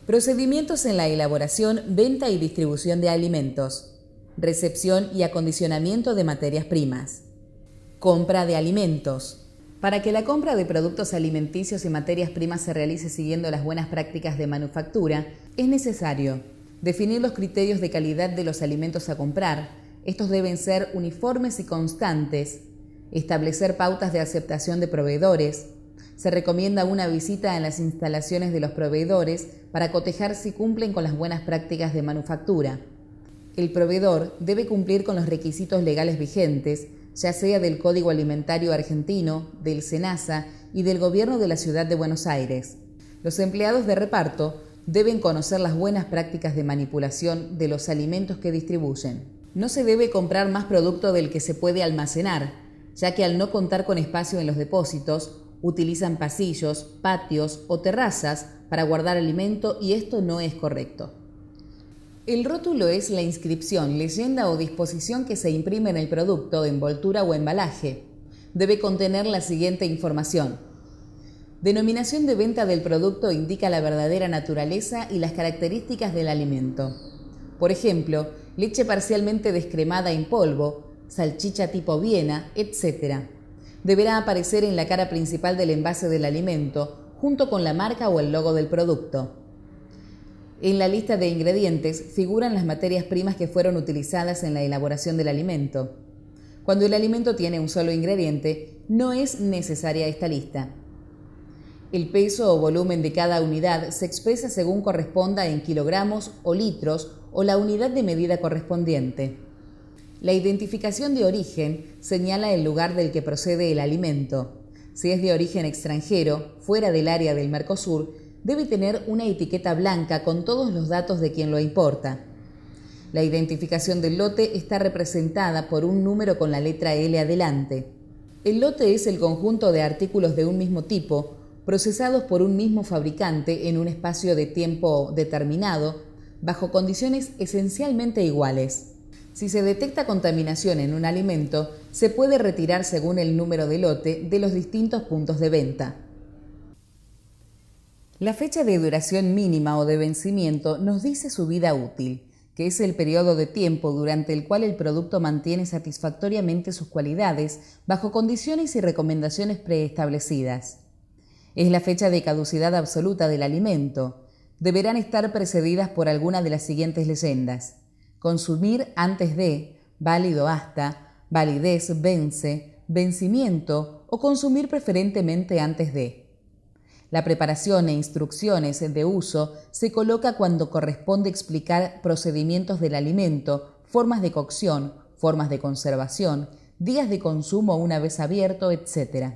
Procedimientos en la elaboración, venta y distribución de alimentos. Recepción y acondicionamiento de materias primas. Compra de alimentos. Para que la compra de productos alimenticios y materias primas se realice siguiendo las buenas prácticas de manufactura, es necesario definir los criterios de calidad de los alimentos a comprar. Estos deben ser uniformes y constantes. Establecer pautas de aceptación de proveedores. Se recomienda una visita en las instalaciones de los proveedores para cotejar si cumplen con las buenas prácticas de manufactura. El proveedor debe cumplir con los requisitos legales vigentes, ya sea del Código Alimentario Argentino, del SENASA y del Gobierno de la Ciudad de Buenos Aires. Los empleados de reparto deben conocer las buenas prácticas de manipulación de los alimentos que distribuyen. No se debe comprar más producto del que se puede almacenar, ya que al no contar con espacio en los depósitos, utilizan pasillos, patios o terrazas para guardar alimento y esto no es correcto. El rótulo es la inscripción, leyenda o disposición que se imprime en el producto, envoltura o embalaje. Debe contener la siguiente información. Denominación de venta del producto indica la verdadera naturaleza y las características del alimento. Por ejemplo, leche parcialmente descremada en polvo, salchicha tipo Viena, etc. Deberá aparecer en la cara principal del envase del alimento, junto con la marca o el logo del producto. En la lista de ingredientes figuran las materias primas que fueron utilizadas en la elaboración del alimento. Cuando el alimento tiene un solo ingrediente, no es necesaria esta lista. El peso o volumen de cada unidad se expresa según corresponda en kilogramos o litros o la unidad de medida correspondiente. La identificación de origen señala el lugar del que procede el alimento. Si es de origen extranjero, fuera del área del Mercosur, debe tener una etiqueta blanca con todos los datos de quien lo importa. La identificación del lote está representada por un número con la letra L adelante. El lote es el conjunto de artículos de un mismo tipo, procesados por un mismo fabricante en un espacio de tiempo determinado, bajo condiciones esencialmente iguales. Si se detecta contaminación en un alimento, se puede retirar según el número de lote de los distintos puntos de venta. La fecha de duración mínima o de vencimiento nos dice su vida útil, que es el periodo de tiempo durante el cual el producto mantiene satisfactoriamente sus cualidades bajo condiciones y recomendaciones preestablecidas. Es la fecha de caducidad absoluta del alimento. Deberán estar precedidas por alguna de las siguientes leyendas. Consumir antes de, válido hasta, validez, vence, vencimiento o consumir preferentemente antes de. La preparación e instrucciones de uso se coloca cuando corresponde explicar procedimientos del alimento, formas de cocción, formas de conservación, días de consumo una vez abierto, etc.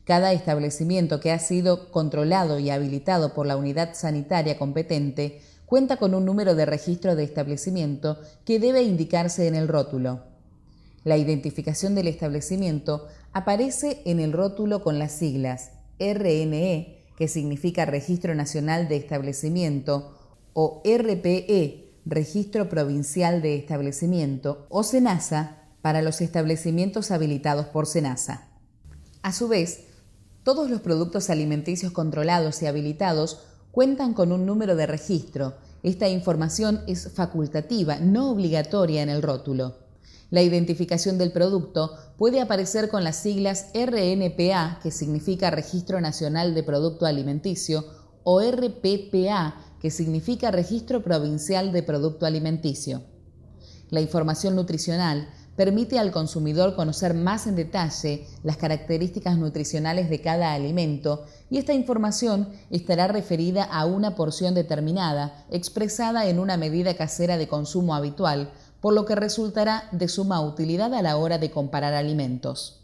Cada establecimiento que ha sido controlado y habilitado por la unidad sanitaria competente cuenta con un número de registro de establecimiento que debe indicarse en el rótulo. La identificación del establecimiento aparece en el rótulo con las siglas RNE, que significa Registro Nacional de Establecimiento, o RPE, Registro Provincial de Establecimiento, o SENASA, para los establecimientos habilitados por SENASA. A su vez, todos los productos alimenticios controlados y habilitados cuentan con un número de registro. Esta información es facultativa, no obligatoria en el rótulo. La identificación del producto puede aparecer con las siglas RNPA, que significa Registro Nacional de Producto Alimenticio, o RPPA, que significa Registro Provincial de Producto Alimenticio. La información nutricional permite al consumidor conocer más en detalle las características nutricionales de cada alimento y esta información estará referida a una porción determinada, expresada en una medida casera de consumo habitual, por lo que resultará de suma utilidad a la hora de comparar alimentos.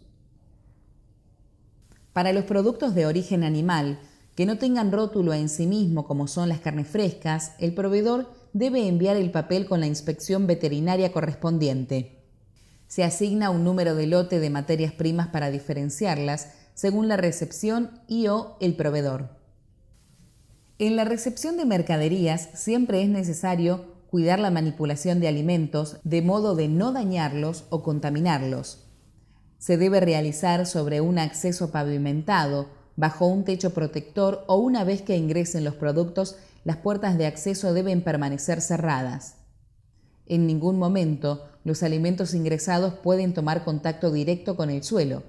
Para los productos de origen animal, que no tengan rótulo en sí mismo como son las carnes frescas, el proveedor debe enviar el papel con la inspección veterinaria correspondiente. Se asigna un número de lote de materias primas para diferenciarlas según la recepción y/o el proveedor. En la recepción de mercaderías siempre es necesario cuidar la manipulación de alimentos de modo de no dañarlos o contaminarlos. Se debe realizar sobre un acceso pavimentado, bajo un techo protector o una vez que ingresen los productos, las puertas de acceso deben permanecer cerradas. En ningún momento los alimentos ingresados pueden tomar contacto directo con el suelo.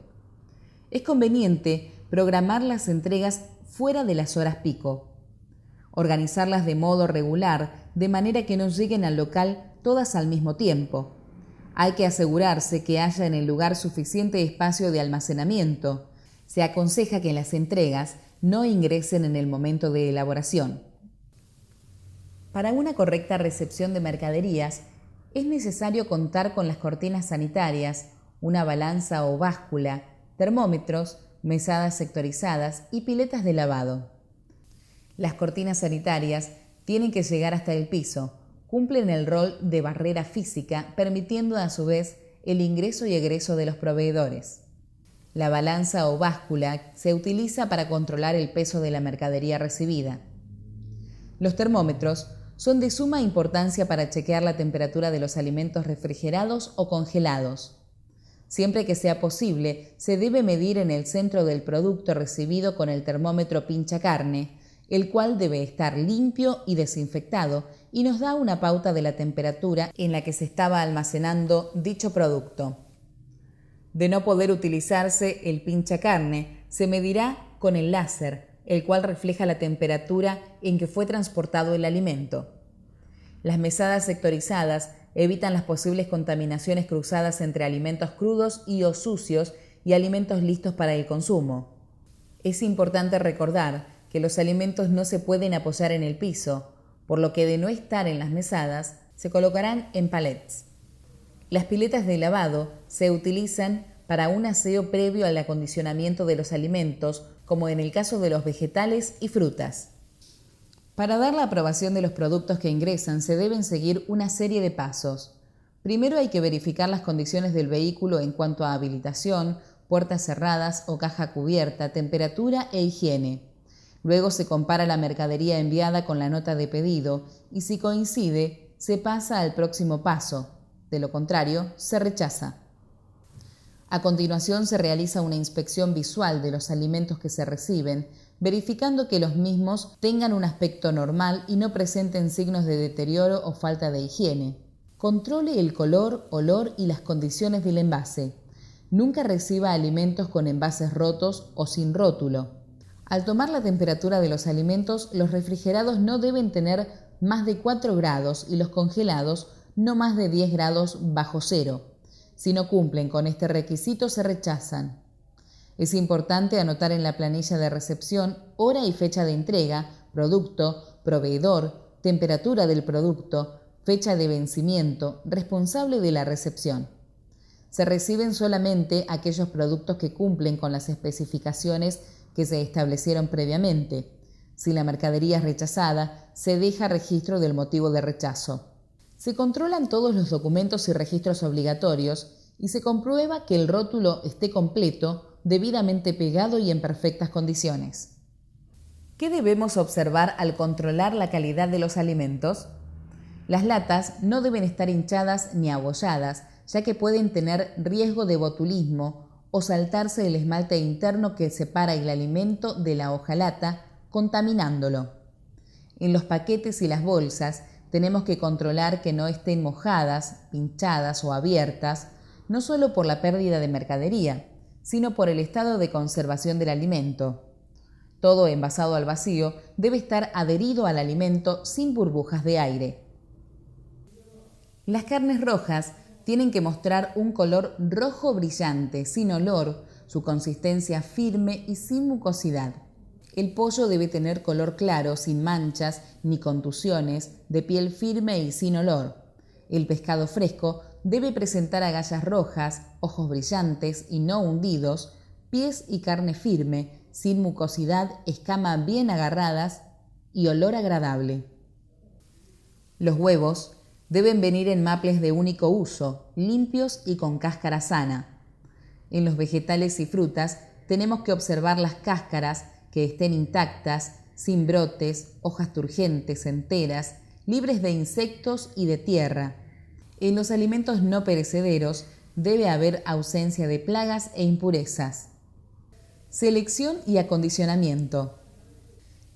Es conveniente programar las entregas fuera de las horas pico. Organizarlas de modo regular, de manera que no lleguen al local todas al mismo tiempo. Hay que asegurarse que haya en el lugar suficiente espacio de almacenamiento. Se aconseja que las entregas no ingresen en el momento de elaboración. Para una correcta recepción de mercaderías, es necesario contar con las cortinas sanitarias, una balanza o báscula, termómetros, mesadas sectorizadas y piletas de lavado. Las cortinas sanitarias tienen que llegar hasta el piso, cumplen el rol de barrera física, permitiendo a su vez el ingreso y egreso de los proveedores. La balanza o báscula se utiliza para controlar el peso de la mercadería recibida. Los termómetros son de suma importancia para chequear la temperatura de los alimentos refrigerados o congelados. Siempre que sea posible, se debe medir en el centro del producto recibido con el termómetro pinchacarne, el cual debe estar limpio y desinfectado y nos da una pauta de la temperatura en la que se estaba almacenando dicho producto. De no poder utilizarse el pinchacarne, se medirá con el láser, el cual refleja la temperatura en que fue transportado el alimento. Las mesadas sectorizadas evitan las posibles contaminaciones cruzadas entre alimentos crudos y o sucios y alimentos listos para el consumo. Es importante recordar que los alimentos no se pueden apoyar en el piso, por lo que de no estar en las mesadas, se colocarán en palets. Las piletas de lavado se utilizan para un aseo previo al acondicionamiento de los alimentos, como en el caso de los vegetales y frutas. Para dar la aprobación de los productos que ingresan se deben seguir una serie de pasos. Primero hay que verificar las condiciones del vehículo en cuanto a habilitación, puertas cerradas o caja cubierta, temperatura e higiene. Luego se compara la mercadería enviada con la nota de pedido y si coincide, se pasa al próximo paso. De lo contrario, se rechaza. A continuación se realiza una inspección visual de los alimentos que se reciben, verificando que los mismos tengan un aspecto normal y no presenten signos de deterioro o falta de higiene. Controle el color, olor y las condiciones del envase. Nunca reciba alimentos con envases rotos o sin rótulo. Al tomar la temperatura de los alimentos, los refrigerados no deben tener más de 4 grados y los congelados no más de 10 grados bajo cero. Si no cumplen con este requisito, se rechazan. Es importante anotar en la planilla de recepción hora y fecha de entrega, producto, proveedor, temperatura del producto, fecha de vencimiento, responsable de la recepción. Se reciben solamente aquellos productos que cumplen con las especificaciones que se establecieron previamente. Si la mercadería es rechazada, se deja registro del motivo de rechazo. Se controlan todos los documentos y registros obligatorios y se comprueba que el rótulo esté completo, debidamente pegado y en perfectas condiciones. ¿Qué debemos observar al controlar la calidad de los alimentos? Las latas no deben estar hinchadas ni abolladas, ya que pueden tener riesgo de botulismo o saltarse el esmalte interno que separa el alimento de la hojalata, contaminándolo. En los paquetes y las bolsas tenemos que controlar que no estén mojadas, pinchadas o abiertas, no solo por la pérdida de mercadería, sino por el estado de conservación del alimento. Todo envasado al vacío debe estar adherido al alimento sin burbujas de aire. Las carnes rojas tienen que mostrar un color rojo brillante, sin olor, su consistencia firme y sin mucosidad. El pollo debe tener color claro, sin manchas ni contusiones, de piel firme y sin olor. El pescado fresco debe presentar agallas rojas, ojos brillantes y no hundidos, pies y carne firme, sin mucosidad, escama bien agarradas y olor agradable. Los huevos deben venir en maples de único uso, limpios y con cáscara sana. En los vegetales y frutas tenemos que observar las cáscaras que estén intactas, sin brotes, hojas turgentes, enteras, libres de insectos y de tierra. En los alimentos no perecederos debe haber ausencia de plagas e impurezas. Selección y acondicionamiento.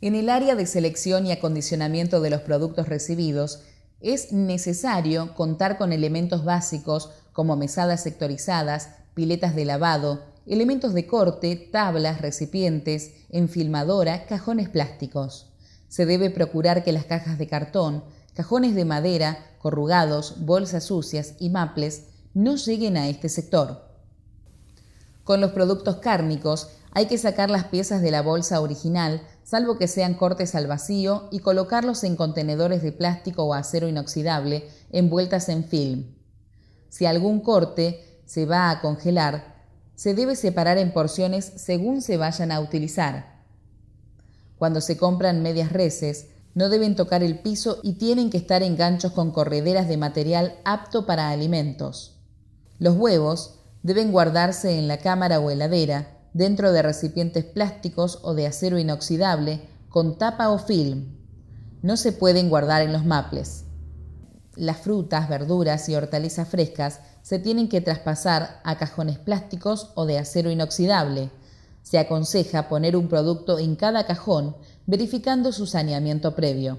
En el área de selección y acondicionamiento de los productos recibidos, es necesario contar con elementos básicos como mesadas sectorizadas, piletas de lavado, elementos de corte, tablas, recipientes, enfilmadora, cajones plásticos. Se debe procurar que las cajas de cartón, cajones de madera, corrugados, bolsas sucias y maples no lleguen a este sector. Con los productos cárnicos hay que sacar las piezas de la bolsa original, salvo que sean cortes al vacío, y colocarlos en contenedores de plástico o acero inoxidable envueltas en film. Si algún corte se va a congelar, se debe separar en porciones según se vayan a utilizar. Cuando se compran medias reses, no deben tocar el piso y tienen que estar en ganchos con correderas de material apto para alimentos. Los huevos deben guardarse en la cámara o heladera, dentro de recipientes plásticos o de acero inoxidable con tapa o film. No se pueden guardar en los maples. Las frutas, verduras y hortalizas frescas se tienen que traspasar a cajones plásticos o de acero inoxidable. Se aconseja poner un producto en cada cajón, verificando su saneamiento previo.